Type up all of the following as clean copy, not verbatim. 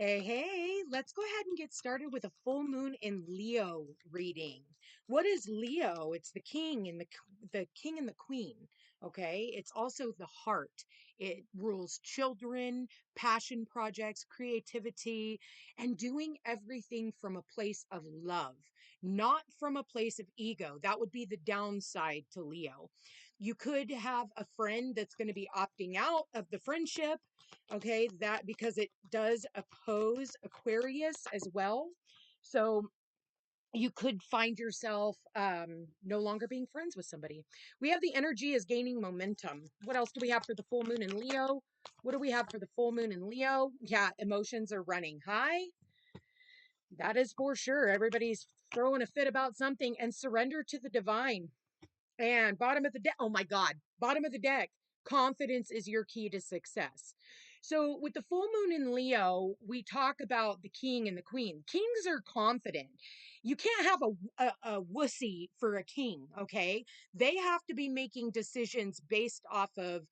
Hey, let's go ahead and get started with a full moon in Leo reading. What is Leo? It's the king and the queen, okay? It's also the heart. It rules children, passion projects, creativity, and doing everything from a place of love, not from a place of ego. That would be the downside to Leo. You could have a friend that's going to be opting out of the friendship, okay, that because it does oppose Aquarius as well. So you could find yourself no longer being friends with somebody. We have the energy is gaining momentum. What else do we have for the full moon in Leo? What do we have for the full moon in Leo? Yeah, emotions are running high. That is for sure. Everybody's throwing a fit about something, and surrender to the divine. And bottom of the deck, oh my God, bottom of the deck, confidence is your key to success. So with the full moon in Leo, we talk about the king and the queen. Kings are confident. You can't have a wussy for a king, okay? They have to be making decisions based off of,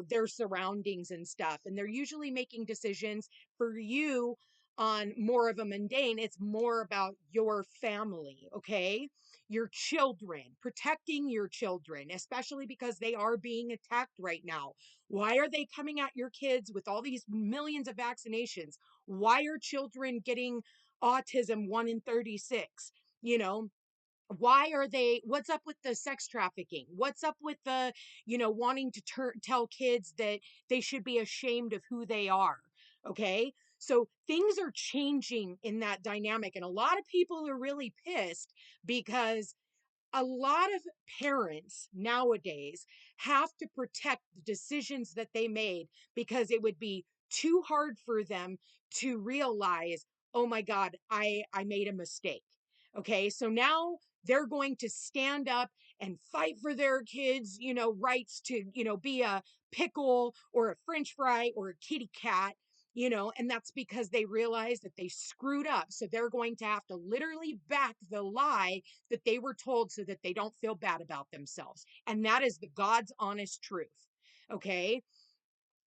their surroundings and stuff. And they're usually making decisions for you on more of a mundane. It's more about your family, okay? Your children, protecting your children, especially because they are being attacked right now. Why are they coming at your kids with all these millions of vaccinations? Why are children getting autism 1 in 36? You know, why are they, what's up with the sex trafficking? What's up with the, wanting to tell kids that they should be ashamed of who they are? Okay. So things are changing in that dynamic. And a lot of people are really pissed because a lot of parents nowadays have to protect the decisions that they made because it would be too hard for them to realize, oh my God, I made a mistake. Okay, so now they're going to stand up and fight for their kids, rights to, be a pickle or a french fry or a kitty cat, and that's because they realize that they screwed up. So they're going to have to literally back the lie that they were told so that they don't feel bad about themselves. And that is the God's honest truth. Okay.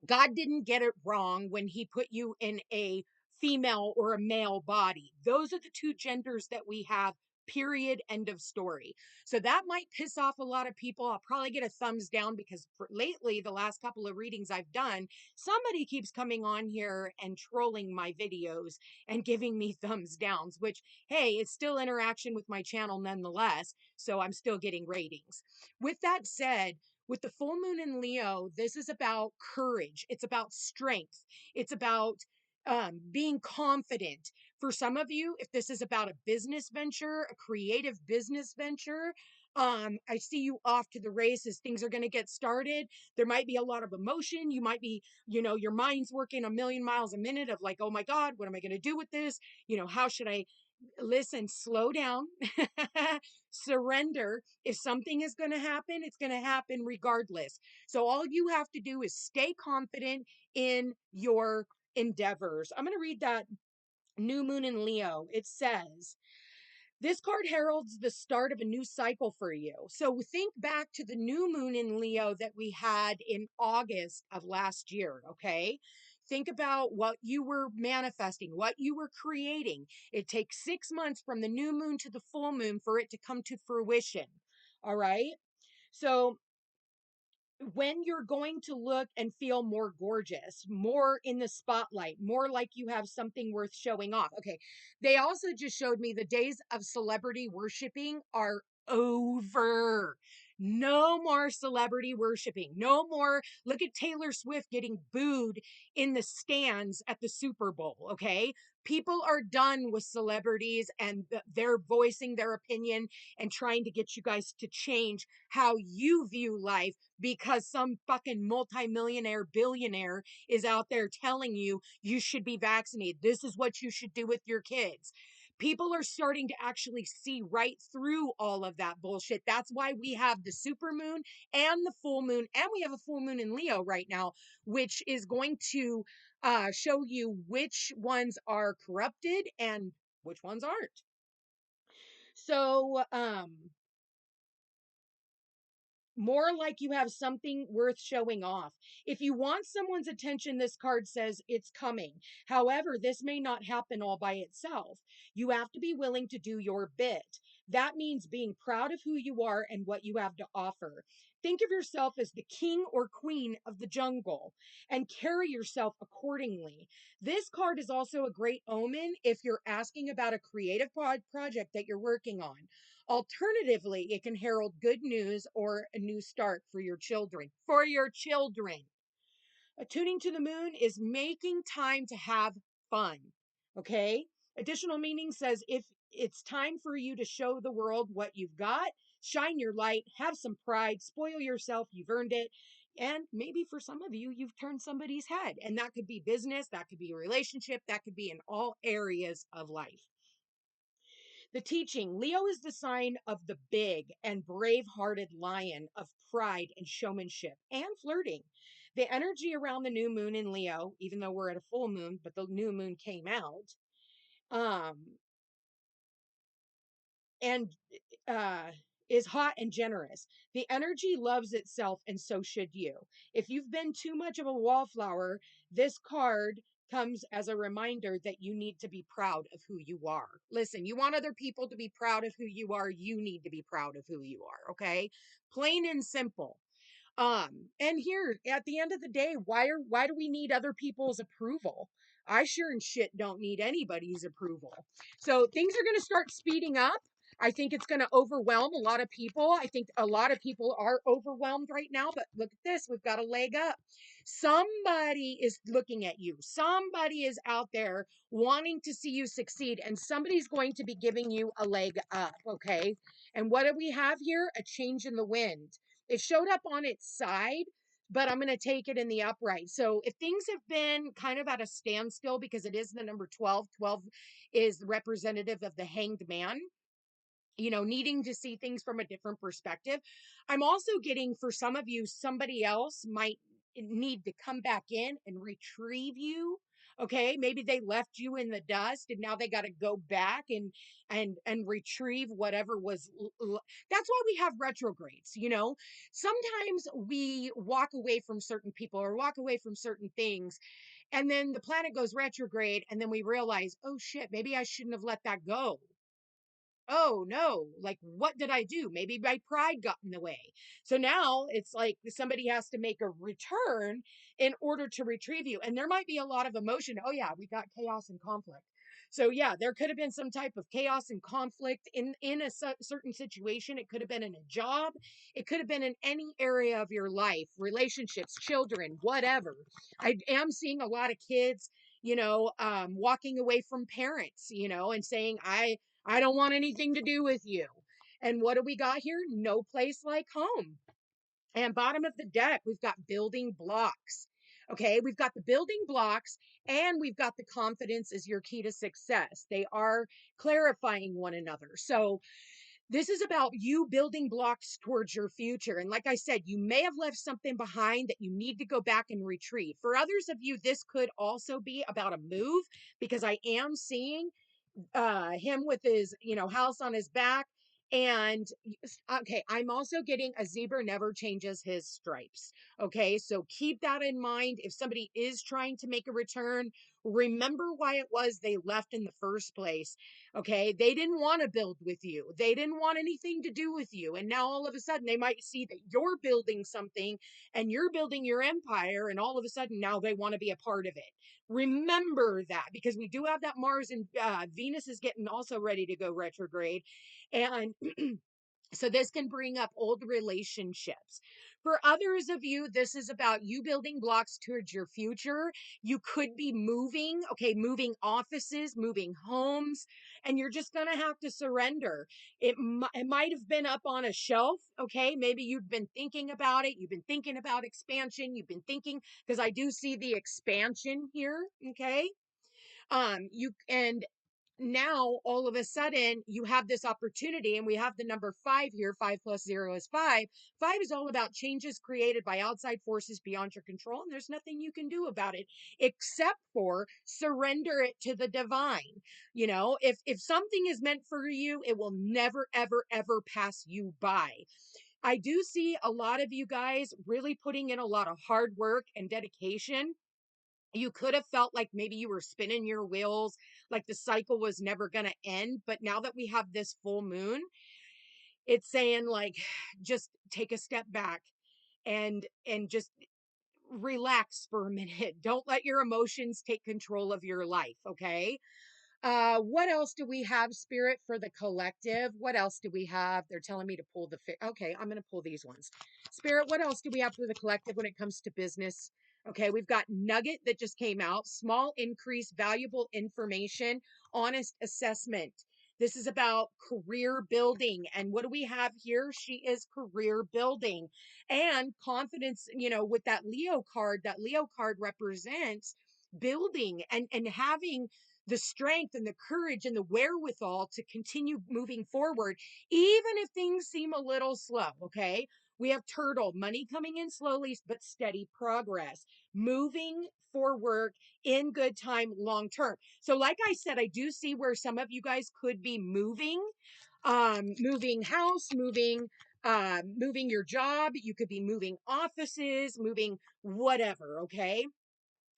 God didn't get it wrong when he put you in a female or a male body. Those are the two genders that we have. Period. End of story. So that might piss off a lot of people. I'll probably get a thumbs down because lately, the last couple of readings I've done, somebody keeps coming on here and trolling my videos and giving me thumbs downs, which, hey, it's still interaction with my channel nonetheless. So I'm still getting ratings. With that said, with the full moon in Leo, this is about courage. It's about strength. It's about being confident. For some of you, if this is about a business venture, a creative business venture, I see you off to the races. Things are going to get started. There might be a lot of emotion. You might be, your mind's working a million miles a minute of like, oh my God, what am I going to do with this? How should I listen, slow down, surrender. If something is going to happen, it's going to happen regardless. So all you have to do is stay confident in your endeavors. I'm going to read that new moon in Leo. It says, this card heralds the start of a new cycle for you. So think back to the new moon in Leo that we had in August of last year, okay? Think about what you were manifesting, what you were creating. It takes 6 months from the new moon to the full moon for it to come to fruition, all right? So when you're going to look and feel more gorgeous, more in the spotlight, more like you have something worth showing off. Okay. They also just showed me the days of celebrity worshiping are over. No more celebrity worshiping. No more. Look at Taylor Swift getting booed in the stands at the Super Bowl. Okay. People are done with celebrities and they're voicing their opinion and trying to get you guys to change how you view life because some fucking multimillionaire billionaire is out there telling you you should be vaccinated. This is what you should do with your kids. People are starting to actually see right through all of that bullshit. That's why we have the super moon and the full moon, and we have a full moon in Leo right now, which is going to show you which ones are corrupted and which ones aren't. So, more like you have something worth showing off. If you want someone's attention, this card says it's coming. However, this may not happen all by itself. You have to be willing to do your bit. That means being proud of who you are and what you have to offer. Think of yourself as the king or queen of the jungle and carry yourself accordingly. This card is also a great omen if you're asking about a creative project that you're working on. Alternatively, it can herald good news or a new start for your children. For your children. Attuning to the moon is making time to have fun. Okay? Additional meaning says if it's time for you to show the world what you've got, shine your light, have some pride, spoil yourself, you've earned it. And maybe for some of you, you've turned somebody's head. And that could be business, that could be a relationship, that could be in all areas of life. The teaching Leo is the sign of the big and brave hearted lion of pride and showmanship and flirting. The energy around the new moon in Leo, even though we're at a full moon, but the new moon came out, um, and uh, is hot and generous. The energy loves itself, and so should you. If you've been too much of a wallflower, this card comes as a reminder that you need to be proud of who you are. Listen, you want other people to be proud of who you are, you need to be proud of who you are, okay? Plain and simple. And here at the end of the day, why do we need other people's approval? I sure and shit don't need anybody's approval. So things are going to start speeding up. I think it's going to overwhelm a lot of people. I think a lot of people are overwhelmed right now, but look at this. We've got a leg up. Somebody is looking at you. Somebody is out there wanting to see you succeed, and somebody's going to be giving you a leg up, okay? And what do we have here? A change in the wind. It showed up on its side, but I'm going to take it in the upright. So if things have been kind of at a standstill because it is the number 12, 12 is representative of the hanged man, you know, needing to see things from a different perspective. I'm also getting for some of you, somebody else might need to come back in and retrieve you. Okay, maybe they left you in the dust and now they got to go back and retrieve whatever was that's why we have retrogrades, you know. Sometimes we walk away from certain people or walk away from certain things, and then the planet goes retrograde and then we realize, oh shit, maybe I shouldn't have let that go. Oh no, like what did I do? Maybe my pride got in the way. So now it's like somebody has to make a return in order to retrieve you. And there might be a lot of emotion. Oh yeah, we got chaos and conflict. So yeah, there could have been some type of chaos and conflict in a certain situation. It could have been in a job. It could have been in any area of your life, relationships, children, whatever. I am seeing a lot of kids, you know, walking away from parents, you know, and saying, I don't want anything to do with you. And what do we got here? No place like home. And bottom of the deck, we've got building blocks. Okay, we've got the building blocks and we've got the confidence as your key to success. They are clarifying one another. So this is about you building blocks towards your future. And like I said, you may have left something behind that you need to go back and retrieve. For others of you, this could also be about a move because I am seeing him with his, you know, house on his back. And okay, I'm also getting a zebra never changes his stripes. Okay, so keep that in mind. If somebody is trying to make a return, remember why it was they left in the first place. Okay, they didn't want to build with you, they didn't want anything to do with you. And now all of a sudden they might see that you're building something and you're building your empire, and all of a sudden now they want to be a part of it. Remember that because we do have that Mars and Venus is getting also ready to go retrograde. And so this can bring up old relationships. For others of you, this is about you building blocks towards your future. You could be moving, okay, moving offices, moving homes, and you're just going to have to surrender. It might have been up on a shelf, okay? Maybe you've been thinking about it. You've been thinking about expansion. You've been thinking, because I do see the expansion here, okay? You and now all of a sudden you have this opportunity, and we have the number 5 here. 5 plus 0 is 5. 5 is all about changes created by outside forces beyond your control, and there's nothing you can do about it except for surrender it to the divine. You know, if something is meant for you, it will never ever ever pass you by. I do see a lot of you guys really putting in a lot of hard work and dedication. You could have felt like maybe you were spinning your wheels, like the cycle was never going to end. But now that we have this full moon, it's saying like, just take a step back and just relax for a minute. Don't let your emotions take control of your life. Okay. What else do we have, Spirit, for the collective? What else do we have? They're telling me to pull okay, I'm going to pull these ones. Spirit, what else do we have for the collective when it comes to business? Okay, we've got Nugget that just came out. Small increase, valuable information, honest assessment. This is about career building. And what do we have here? She is career building and confidence, with that Leo card represents building and having the strength and the courage and the wherewithal to continue moving forward, even if things seem a little slow. Okay. We have Turtle, money coming in slowly, but steady progress, moving forward in good time, long term. So, like I said, I do see where some of you guys could be moving, moving house, moving your job. You could be moving offices, moving whatever. Okay.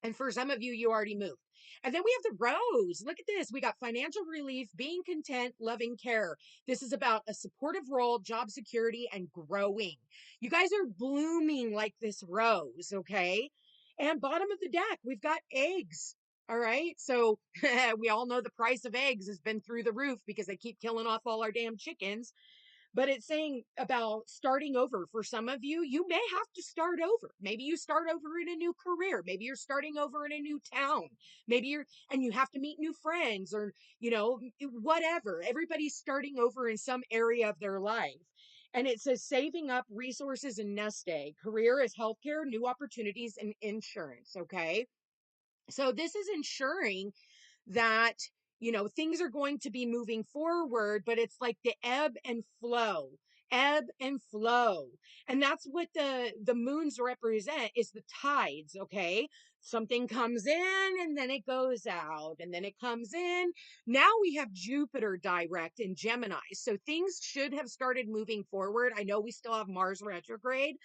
And for some of you, you already moved. And then we have the rose. Look at this. We got financial relief, being content, loving care. This is about a supportive role, job security, and growing. You guys are blooming like this rose, okay? And bottom of the deck, we've got eggs. All right. So we all know the price of eggs has been through the roof because they keep killing off all our damn chickens. But it's saying about starting over. For some of you, you may have to start over. Maybe you start over in a new career. Maybe you're starting over in a new town. And you have to meet new friends or, whatever. Everybody's starting over in some area of their life. And it says saving up resources and nest egg. Career is healthcare, new opportunities, and insurance. Okay. So this is ensuring that things are going to be moving forward, but it's like the ebb and flow. And that's what the moons represent, is the tides. Okay, something comes in and then it goes out and then it comes in. Now we have Jupiter direct in Gemini, so things should have started moving forward. I know we still have Mars retrograde,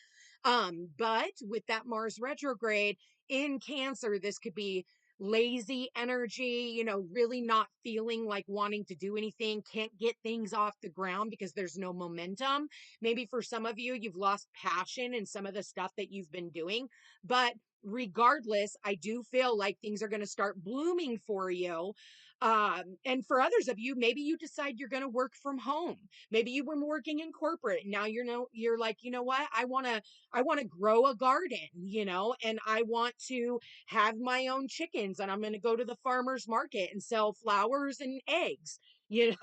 but with that Mars retrograde in Cancer, this could be lazy energy, really not feeling like wanting to do anything, can't get things off the ground because there's no momentum. Maybe for some of you, you've lost passion in some of the stuff that you've been doing. But regardless, I do feel like things are going to start blooming for you. And for others of you, maybe you decide you're going to work from home. Maybe you've been working in corporate. And now you're like, you know what? I want to grow a garden, and I want to have my own chickens, and I'm going to go to the farmer's market and sell flowers and eggs. We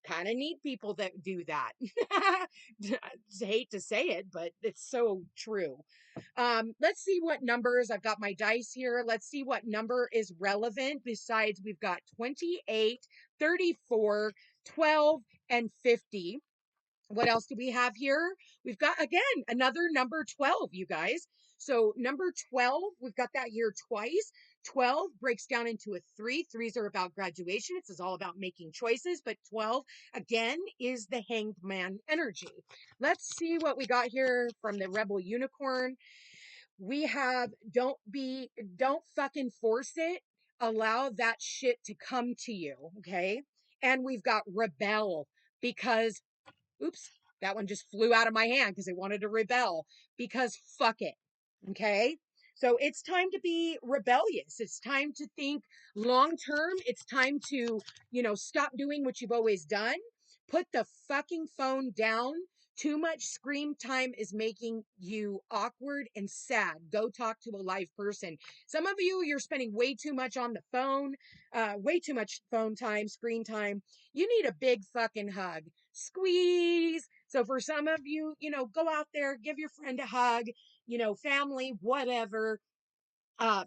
kind of need people that do that. I hate to say it, but it's so true. Let's see what numbers. I've got my dice here. Let's see what number is relevant. Besides, we've got 28, 34, 12, and 50. What else do we have here? We've got, again, another number 12, you guys. So number 12, we've got that year twice. 12 breaks down into a 3. Threes are about graduation. It's all about making choices. But 12, again, is the hanged man energy. Let's see what we got here from the Rebel Unicorn. We have don't fucking force it. Allow that shit to come to you. Okay. And we've got rebel because, oops, that one just flew out of my hand because I wanted to rebel, because fuck it. Okay. So it's time to be rebellious. It's time to think long term. It's time to, stop doing what you've always done. Put the fucking phone down. Too much screen time is making you awkward and sad. Go talk to a live person. Some of you, you're spending way too much on the phone, way too much phone time, screen time. You need a big fucking hug. Squeeze. So for some of you, go out there, give your friend a hug, family, whatever.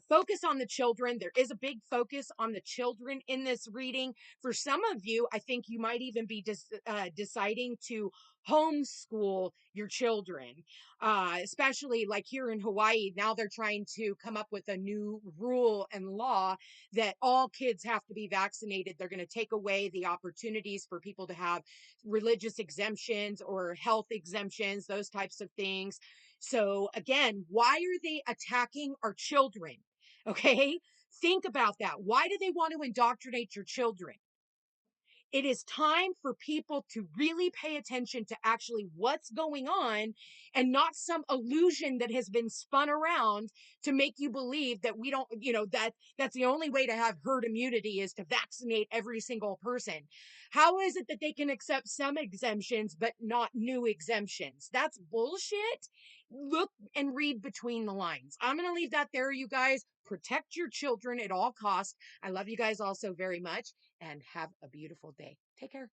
Focus on the children. There is a big focus on the children in this reading. For some of you, I think you might even be deciding to homeschool your children, especially like here in Hawaii. Now they're trying to come up with a new rule and law that all kids have to be vaccinated. They're going to take away the opportunities for people to have religious exemptions or health exemptions, those types of things. So again, why are they attacking our children? Okay. Think about that. Why do they want to indoctrinate your children? It is time for people to really pay attention to actually what's going on and not some illusion that has been spun around to make you believe that we don't, that's the only way to have herd immunity is to vaccinate every single person. How is it that they can accept some exemptions but not new exemptions? That's bullshit. Look and read between the lines. I'm going to leave that there, you guys. Protect your children at all costs. I love you guys all so very much and have a beautiful day. Take care.